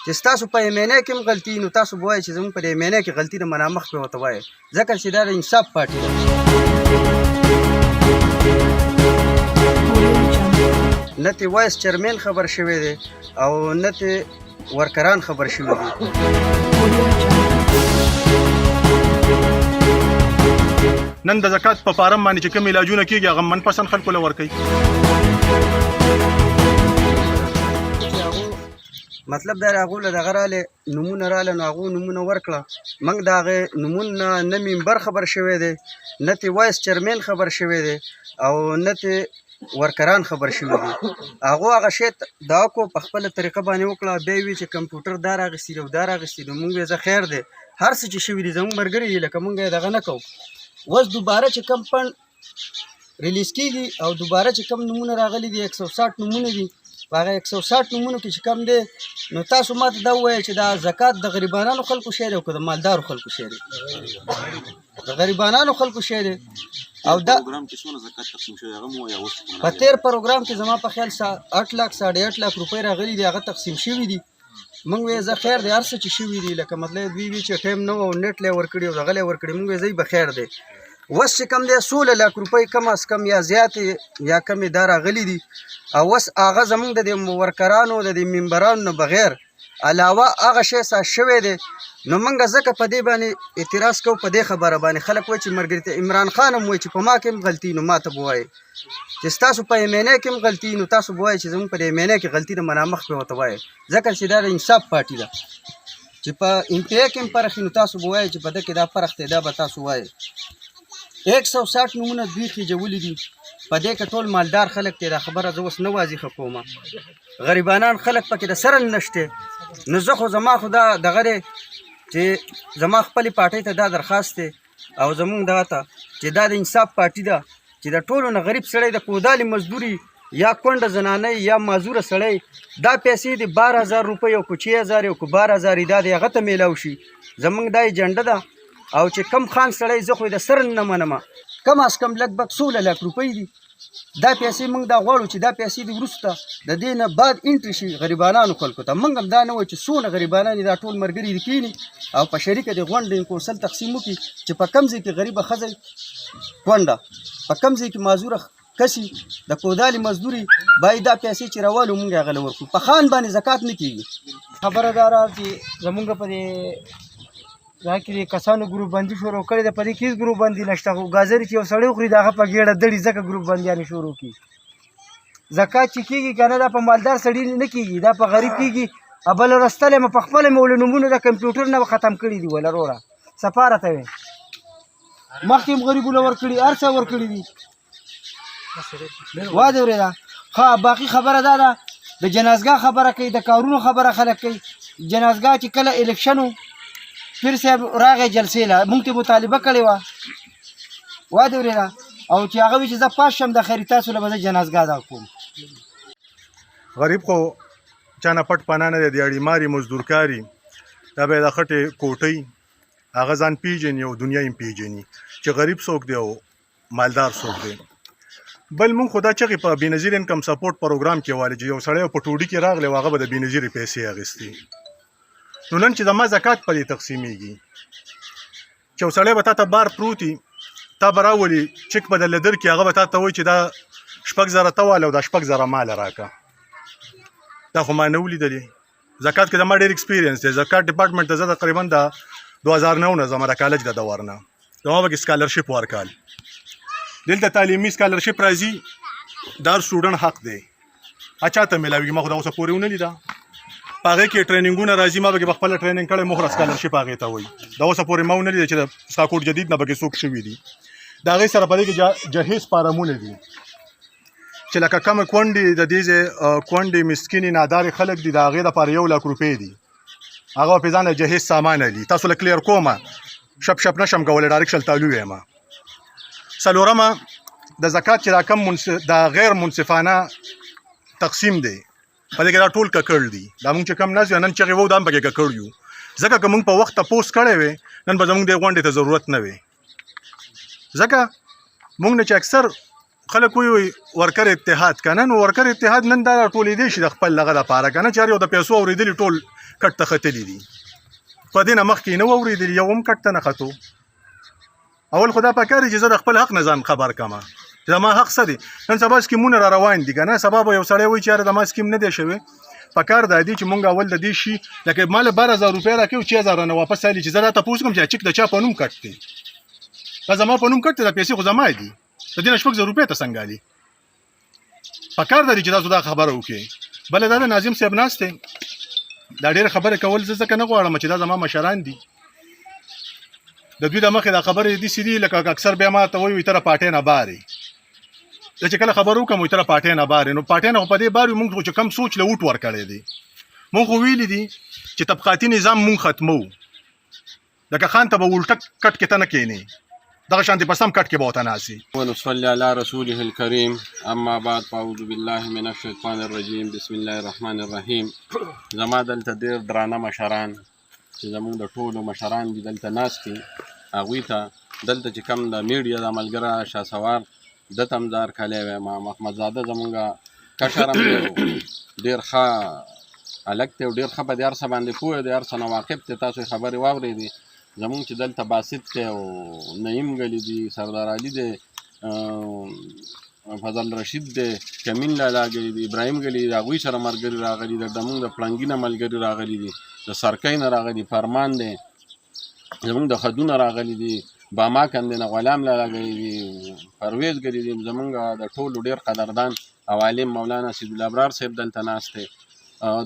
چې ستاسو په ایمینه کې هم غلطي نو تاسو به وایئ چې زموږ په ایمینه کې غلطي ده منا مخ پې ورته وایئ ځکه چې دا د انصاف پارټي ده نه ترې وایس چیرمین خبر شوی دی او نه ترې ورکران خبر شوي دي نن د زکات په فارم باندې چې کوم علاجونه کېږي هغه منپسند خلکو له ورکوي مطلب دا هغو له دغه رالی نومونه راله نو هغو نومونه ورکړه موږ د هغې نومونه نه ممبر خبر شوی دی نه ترې وایس چیرمین خبر شوی دی او نه ترې ورکران خبر شوي دي هغو هغه شی دا کو په خپله طریقه باندې وکړه بیا وی چې کمپیوټر دا راغېستي دی او دا راغېستي دی موږ ویې زه خیر دی هر څه چې شوي دي زموږ ملګري دي لکه موږ یې دغه نه کوو اوس دوباره چې کم فنډ ریلیز کېږي او دوباره چې کم نومونه راغلي دي 160 نومونه دي په هغه 160 نومونو کې چې کم دی نو تاسو ما ته دا ووایئ چې دا زکات د غریبانانو خلکو شی دی او که د مالدارو خلکو شی دی د غریبانانو خلکو شی دی او دا په تیر پروګرام کې زما په خیال 8 लाख 8.5 लाख روپۍ راغلي دي هغه تقسیم شوي دي موږ وایو زه خیر دی هر څه چې شوي دي لکه مطلب دوی وي چې ټایم نه و او نیټ لی ورکړي او دغه لی ورکړي موږ وایو ځئ به خیر دی اوس چې کم دی 16 लाख روپۍ کم از کم یا زیاتې یا کمې دا راغلي دي او اوس هغه زموږ د دې ورکرانو د دې ممبرانو نه بغیر علاوه هغه شی ساز شوی دی نو موږ ځکه په دې باندې اعتراض کوو په دې خبره باندې خلک وایي چې ملګري ته عمران خان هم وایي چې په ما کې هم غلطي نو ما ته به وایي چې ستاسو په ایمینه کې هم غلطي نو تاسو به وایئ چې زموږ په ایمینه کې غلطي ده منا مخ پې ورته وایئ ځکه چې دا د انصاف پارټي ده چې په انتها کې هم فرق نو تاسو به وایئ چې په ده کې دا فرق دی دا به تاسو وایئ 160 نومونه دوی خېجولي دي په دې کې ټول مالدار خلک دی دا خبره زه اوس نه واضحه کوم غریبانان خلک پکې د سره نشته نو زه خو زما خو دا دغه دی چې زما خپلې پارټۍ ته دا درخواست دی او زمونږ دغه ته چې دا د انصاف پارټي ده چې د ټولو نه غریب سړی د کودالي مزدوري یا کونډه زنانۍ یا معذوره سړی دا پیسې د 12000 روپۍ او که 6000 او که 12000 دا د هغه ته میلاو شي زمونږ دا ایجنډه ده او چې کم خان سړی زه خو د سر نه منمه کم از کم لږ بګ 16 लाख روپۍ دي دا پیسې موږ دا غواړو چې دا پیسې د وروسته د دې نه بعد انټري شي غریبانانو خلکو ته موږ هم دا نه وایو چې څونه غریبانان دا ټول ملګري دي کښېني او په شریکه د غونډې کونسل تقسیم وکړي چې په کم ځای کې غریبه ښځه کونډه په کم ځای کې معذوره کسي د کودالي مزدوري باید دا پیسې چې راوالو موږ هغه له ورکړو په خان باندې زکات نه کېږي خبره دا را چې زمونږ په دې ځای کې د کسانو ګروپ بندي شروع کړې ده په دې کې هېڅ ګروپ بندي نشته خو ګازرې چې یو سړی وخوري د هغه په ګېډه دړي ځکه ګروپ بندیانې شروع کړي زکات چې کېږي که نه دا په مالدار سړي نه کېږي دا په غریب کېږي بله رستل یم په خپله مې ولې نومونه د کمپیوټر نه ختم کړي دي وله وروره صفا راته وې مخکې هم غریبونه ورکړي هر څه ورکړي دي وا دې اورېده ښه باقي خبره دا ده د جنازګاه خبره کوي د کارونو خبره خلک کوي جنازګاه چې کله الیکشن و پیر صاحب راغی جلسې له موږ ته مطالبه کړې وه وا دې اورېده او چې هغه وي چې زه پاس شم د خیري تاسو له به زه جنازګاه دا کوم غریب خو چا نه پټ پناه نه دی د اړیماري مزدورکاري دا به یې د خټې کوټۍ هغه ځان پیژني او دنیا یې پیژني چې غریب څوک دی او مالدار څوک دی بل مونږ خو دا چغې په بېنظیر انکم سپورټ پروګرام کې والی چې یو سړی په ټوډي کې راغلی او هغه به د بېنظیرې پیسې اخېستې نو نن چې زما زکات په دې تقسیمیږي چې یو سړی به تا ته بار پروت وي تا به راولي چک به درله درکړي هغه به تا ته وایي چې دا 6000 ته واله او دا 6000 ماله راکړه دا خو ما نه ولیدلې زکات کې زما ډېر ایکسپیرینس دی زکات ډپارټمنټ ته زه تقریبا د 2009 نه زما د کالج د دور نه زما پکې سکالرشپ ورکال دلته تعلیمي سکالرشپ راځي دا سټوډنټ حق دی اچھا ته ملاویږي ما خو دا اوسه پورې ونه لیده په هغې کې ټریننګونه راځي ما پکې خپله ټریننګ کړی مخره سکالرشپ هغې ته وایي دا اوسه پورې ما ونه لیده چې د سکاکوټ جدید نه پکې څوک شوي دي د هغې سره په دې کې جهیز فارمونه دي چې لکه کمه کونډې د دې ځای کونډې مسکینې نادارې خلک دي د هغې دپاره 1 लाख روپۍ دي هغه به پې ځان له جهیز سامان علي تاسو له کلیر کومه شپ شپ نشم کولی ډایرکټ شلتالو یم څلورمه د زکات چې دا کم د غیر منصفانه تقسیم دی په دې کې دا ټول ککړ دي دا موږ چې کم ناست یو نن چغې وو دا هم پکې ککړ یو ځکه که موږ په وخت تپوس کړی وی نن به زموږ دې غونډې ته ضرورت نه وی ځکه موږ نه چې اکثر خلک وایي ورکر اتحاد که نه نو ورکر اتحاد نن دا ټولېدی شي د خپل دغه دپاره که نه چې هر یو د پیسو اورېدلي ټول کټ ته ختلي دي په دې نه مخکې نه واورېدلي یو هم کټ ته نه ختو اول خو دا پکار دی چې زه د خپل حق نه ځان خبر کړم چې زما حق څه دی نن سبا سکیمونه را روان دي که نه سبا به یو سړی وایي چې یاره زما سکیم نه دی شوی پکار دا دی چې مونږ اول د دې شي لکه ما له 12,000 روپۍ راکړي او 6,000 رانه واپس رالي چې زه دا تپوس کوم چې چک د چا په نوم کټ دی دا زما په نوم کټ دی دا پیسې خو زما دي د دې نه 6,000 روپۍ ته څنګه علي پکار دا دی چې تاسو دا خبره وکړئ بله دا د ناظم صاحب ناست دی دا ډېره خبرې کول زه ځکه نه غواړم چې دا زما مشران دي د دوی د مخې دا خبرې داسې دي لکه اکثر بیا ما ته وایي تره پاټۍ نه بارې زه چې کله خبر وکړم وایي تره پاټۍ نه بارې نو پاټۍ نه خو په دې بار وي مونږ خو چې کم سوچ له وټ ورکړی دی مونږ خو ویلي دي چې طبقاتي نظام مونږ ختمو لکه خان ته به الټه کټ کې ته نه کښېنې دغه شانتې په سم کټ کې به ورته ناستې ونصلي على رسوله الكريم اما بعد فاعوذ بالله من الشیطان الرجیم بسم الله الرحمن الرحیم زما دلته ډېر درانه مشران چې زمونږ د ټولو مشران دي دلته ناست دي هغوی ته دلته چې کوم د میډیا د ملګری شهسوار ده ته هم زه هرکلی وایم محمدزاده زمونږ کشر هم ډېر ښه هلک دی او ډېر ښه په دې هر څه باندې پوه دی هر څه نه واقف دی تاسو یې خبرې واورېدې زمونږ چې دلته باسط دی او نعیم ګلي دي سردار علي دی فضل رشید دی کمین لالا ګلي دي ابراهیم ګلي د هغوی سره ملګري راغلي دي زمونږ د پړنګي نه ملګري راغلي دي د سرکۍ نه راغلي فرمان دی زمونږ د خدونه راغلي دي باما کندې نه غلام لالا ګلي دي پرویز ګلي دي زمونږ د ټولو ډېر قدردان او عالم مولانا سید الابرار صاحب دلته ناست دی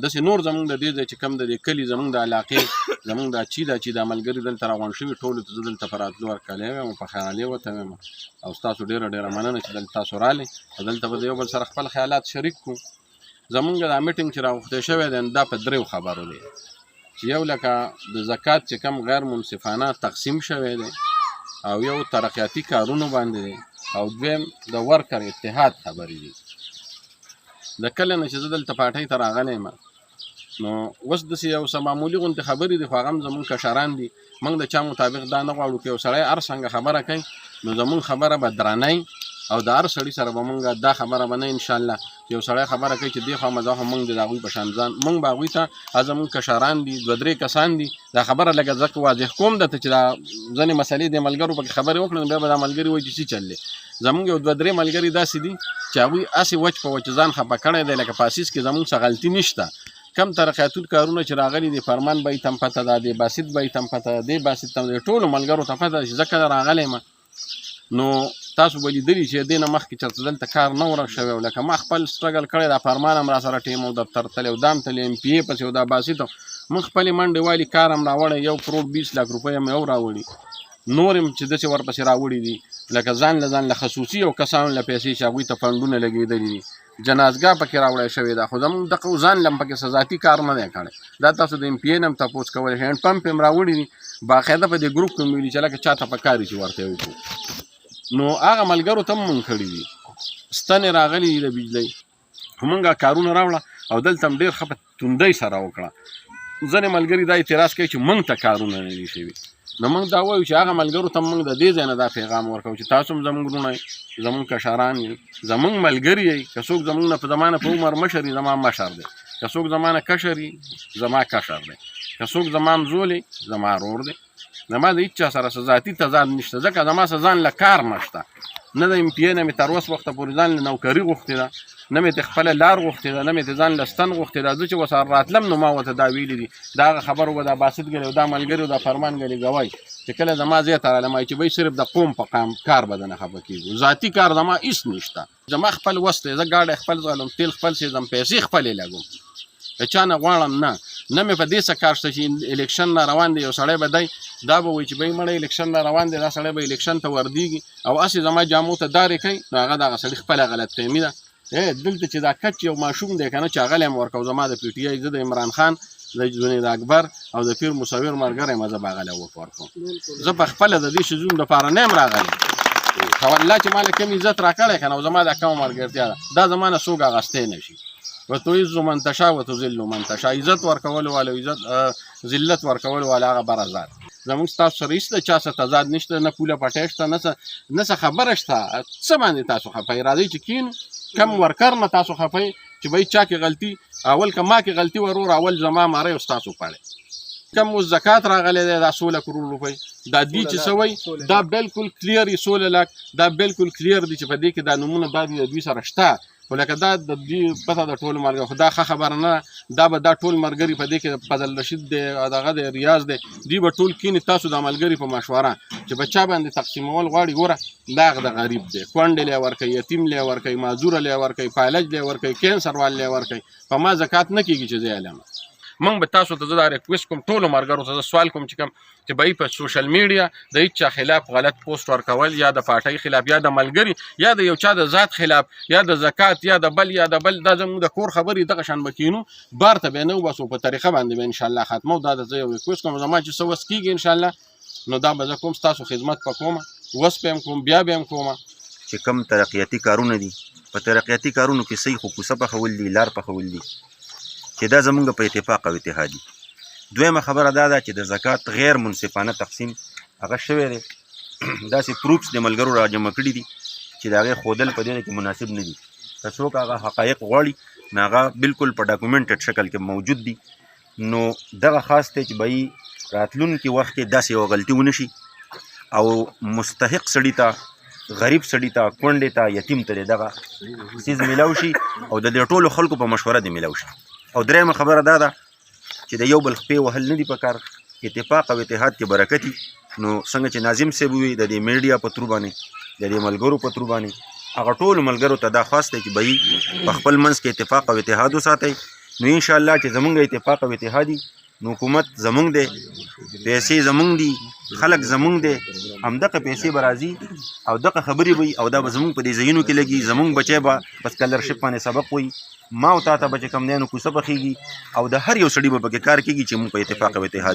داسې نور زمونږ د دې ځای چې کوم د دې کلي زمونږ د علاقې زمونږ دا چې دا ملګري دلته راغونډ شوي ټولو ته زه دلته په راتلو ورکلی وایم او په خیالي ورته وایم او ستاسو ډېره مننه چې دلته تاسو رالی او دلته به د یو بل سره خپل خیالات شریک کړو زمونږ دا میټینګ چې راغوښتی شوی دی دا په 3 خبرو دی چې یو لکه د زکات چې کم غیر منصفانه تقسیم شوی دی او یو ترقیاتي کارونو باندې دی او دویم د ورکر اتحاد خبرې دي د کله نه چې زه دلته پاټۍ ته راغلی یم نو اوس داسې یو څه معمولي غوندې خبرې دي خو هغه هم زمونږ کشران دي موږ د چا مطابق دا نه غواړو که یو سړی هر څنګه خبره کوي نو زمونږ خبره به درنی او د هر سړي سره به مونږ دا خبره به نه انشاءالله چې یو سړی خبره کوي چې دې خوا مزه خو مونږ د هغوی په شان ځان مونږ به هغوی ته زمونږ کشران دي 2-3 کسان دي دا خبره لږه ځکه واضح کوم درته چې دا ځینې مسلې د ملګرو پکې خبرې وکړو نو بیا به دا ملګري وایي چې څه چل دی زمونږ یو 2-3 ملګري داسې دي چې هغوی هسې وچ په وچ ځان خفه کړی دی لکه په اساس کې زمونږ څه غلطي نشته کم ترقیاتي کارونه چې راغلي دي فرمان به یې تم پته ده د باسط به یې تم پته ده د باسط تم د ټولو ملګرو ته پته ده چې زه کله راغلی یم نو تاسو به لیدلي چې دې نه مخکې چېرته دلته کار نه ورک شوی او لکه ما خپل سټرګل کړی دا فرمان هم راسره ټیم او دفتر تللی او دا هم تللی MPA پسې او دا باسط موږ خپلې منډې والي کار هم راوړی 1 کروڑ 20 لک روپۍ هم یو راوړي نور هم چې داسې ورپسې راوړي دي لکه ځان له خصوصي او کسانو له پیسې چې هغوی ته فنډونه لګېدلي دي جنازګاه پکې راوړی شوې ده خو زموږ دغه ځان له هم پکې ذاتي کار نه دی کړی دا تاسو د MPA نه هم تپوس کولی شئ هینډ پمپ هم راوړي دي باقاعده په دې ګروپ کې مې ویلي چې لکه چاته پکار وي چې ورته یې وکړو نو هغه ملګرو ته هم مونږ کړي دي ستنې راغلي دي د بجلۍ خو مونږ کارونه راوړه او دلته هم ډېر ښه په توندۍ سره وکړه ځینې ملګري دا اعتراض کوي چې مونږ ته کارونه نه دي شوي نو مونږ دا وایو چې هغه ملګرو ته مونږ د دې ځای نه دا پیغام ورکوو چې تاسو هم زموږ وروڼه یئ زموږ کشران یئ زموږ ملګري یئ که څوک زموږ نه په زمانه په عمر مشر یي زما مشر دی که څوک زما نه کشر یي زما کشر دی که څوک زما همزول یي زما رور دی زما د هېڅ چا سره څه ذاتي تضاد نشته ځکه زما څه ځان له کار نشته نه د MPA نه مې تر اوس وخته پورې ځان له نوکري غوښتې ده نه مې ته خپله لار غوښتې ده نه مې ته ځان له ستن غوښتې ده زه چې ورسره راتلم نو ما ورته دا ویلي دي دا هغه خبرو به دا باسط ګلي او دا ملګري او دا فرمان ګلي ګوایي چې کله زما ځای ته رالم چې بی صرف د قوم په کار به دنه خفه کېږو ذاتي کار زما هېڅ نشته زما خپل وس دی زه ګاډی خپل ځغلم تیل خپل سېځم پیسې خپلې لګوم د چا نه غواړم نه مې په دې څه کار شته چې الیکشن نه روان دی یو سړی به دی دا به وایي چې بی مړی الیکشن نه روان دی دا سړی به الیکشن ته وردېږي او هسې زما جامو ته دارې کوي نو هغه دغه سړي خپله غلطفهمي ده دلته چې دا کچ یو ماشوم دی که نه چې هغلی هم ورکوو زما د PTI زه د عمران خان د جنید اکبر او د پیر مصور ملګری یم زه به هغلی ورکوم زه په خپله د دې شیزونو دپاره نه یم راغلی خو الله چې ما له کوم عزت راکړی که نه او زما دا کومه ملګرتیا ده دا زما نه څوک اخیستی نه شي وتعز من تشاء وتذل من تشاء عزت ورکول والا عزت ذلت ورکول والا هغه بر ذات زموږ ستاسو سره هېڅ د چا څه تضاد نشته نه پوله پټی شته نه څه خبره شته څه باندې تاسو خفه یئ راځئ چې کښېنو کم ورکر نه تاسو خفه یئ چې بای چا کې غلطي اول که ما کې غلطي ورور اول زما ماره او ستاسو پاړې کم اوس زکات راغلی دی دا 16 کروڑ روپۍ دا دی چې سوی دا بالکل کلیر یې 16 لاک دا بالکل کلیر دی چې په دې کې دا نمونه بعد د دوی سره شته خو لکه دا د دې پته د ټولو ملګري خو دا ښه خبره نه دا به دا ټول ملګري په دې کې فضل رشید دی دغه دی ریاض دی دوی به ټول کینې تاسو د ملګري په مشوره چې په چا باندې تقسیمول غواړي ګوره دا د غریب دی کونډې لی ورکوي یتیم لی ورکوي معذوره لی ورکوي فالج لی ورکوي کینسر وال لی ورکوي په ما زکات نه کېږي چې زه علم موږ به تاسو ته زه دا ریکویسټ کوم ټولو ملګرو ته زه سوال کوم چې کوم چې به په سوشل میډیا د هیڅ چا خلاف غلط پوسټ ورکول یا د پارټۍ خلاف یا د ملګري یا د یو چا د ذات خلاف یا د زکات یا د بل دا زموږ د کور خبرې دغه شان به کینو بار ته به نه وباسو په طریقه باندې به انشاءالله ختمو دا د زه یو ریکویسټ کوم زما چې څه وس کېږي انشاءالله نو دا به زه کوم ستاسو خدمت به کوم وس به هم کوم بیا به هم کوم چې کم ترقیاتي کارونه دي په ترقیاتي کارونو کې صحیح خو کوڅه پخول دي لار پخول دي چې دا زمونږ په اتفاق او اتحادي دویمه خبره دا ده چې د زکات غیر منصفانه تقسیم هغه شوی دی داسې پروفس د ملګرو را جمع کړي دي چې د هغې ښودل په دې کې مناسب نه دي که څوک هغه حقایق غواړي نو هغه بالکل په ډاکومنټډ شکل کې موجود دي نو دغه خاص دی چې به راتلونکي وخت کې داسې یوه غلطي ونه شي او مستحق سړي ته غریب سړي ته کونډې ته یتیم ته دغه څیز میلاو شي او د دې ټولو خلکو په مشوره دې میلاو شي او درېیمه خبره دا ده چې د یو بل خپې وهل نه دي پکار اتفاق او اتحاد کې برکت وي نو څنګه چې ناظم صاحب ووي د دې میډیا په ترو باندې د دې ملګرو په ترو باندې هغه ټولو ملګرو ته دا خاص دی چې به په خپل منځ کې اتفاق او اتحاد وساتئ نو انشاءالله چې زمونږ اتفاق او اتحاد نو حکومت زمونږ دی پیسې زمونږ دي خلک زمونږ دی همدغه پیسې به راځي او دغه خبرې به وي او دا به زمونږ په دې ځایونو کې لګي زمونږ بچی به په سکالرشپ باندې سبق وایي ما او تا ته به چې کوم دی نو کوڅه پخېږي او د هر یو سړي به پکې کار کېږي چې مونږ په اتفاق او اتحاد